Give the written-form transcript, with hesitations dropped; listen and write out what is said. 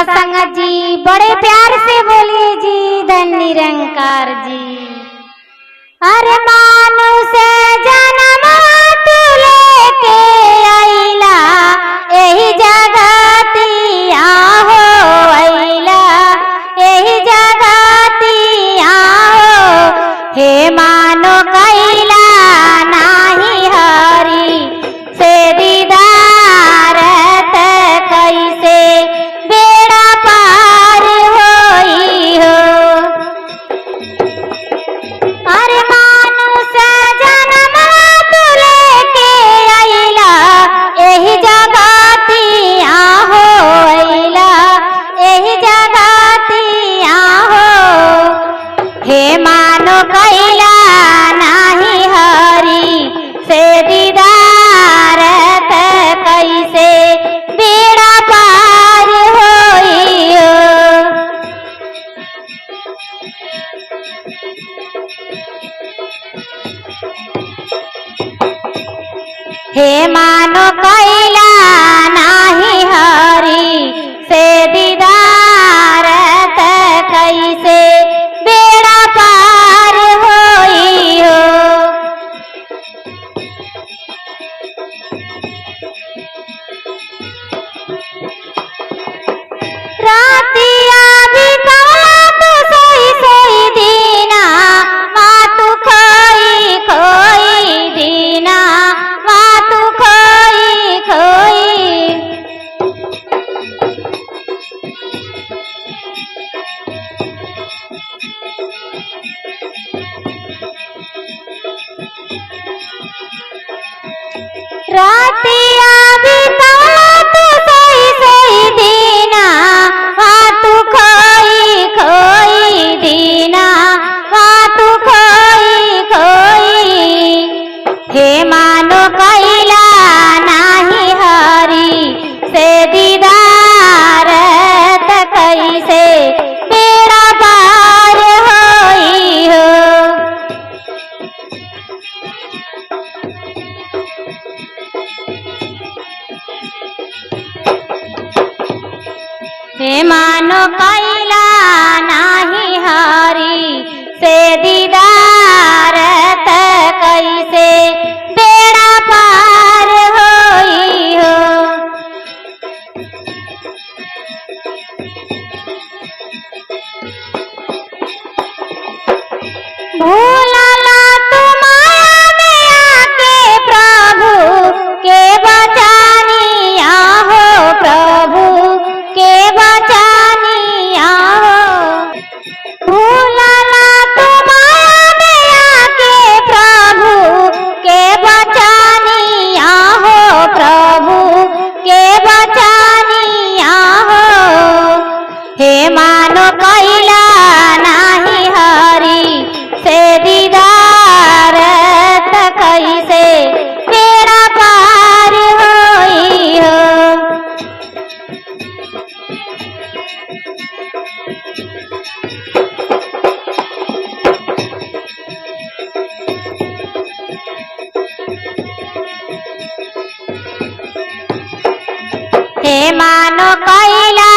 सत्संग जी बड़े प्यार से बोलिए जी धन निरंकार जी। अरे मानुष जन्म तू लेके आइला एही जगतिया हो आइला एही जगतिया हो हे मानो कैला नाही हरि से दीदार त कैसे बेड़ा पार होई हो। अरे मानुष जन्म तू लेके आइला एही जगतिया हो आइला एही जगतिया हो हे मानो कैला नाही हरि से दीदार त कैसे बेड़ा पार होई हो। हे मानो कैला नाही हरि से दीदार त कैसे बेड़ा पार होई हो। रातिया बिताला तू सोई सोई दीना माँ तू खोई खोई दीना माँ तू खोई खोई। रातिया बिताला तू सोई सोई दीना माँ तू खोई खोई दीना माँ तू खोई खोई। हे मानो कैला नाही हरि से दीदार त कैसे बेड़ा पार होई हो। हे मानो कैला नाही हरि से दीदार त कैसे बेड़ा पार होई हो। भूलला तू माया में आके प्रभु के बचानिया हो प्रभु के बचानिया हो। भूलला तू माया में आके प्रभु के बचानिया हो प्रभु के बचानिया हो। हे मानो कैला नाही हरि से दीदार त कैसे बेड़ा पार होई हो। हे मानो कैला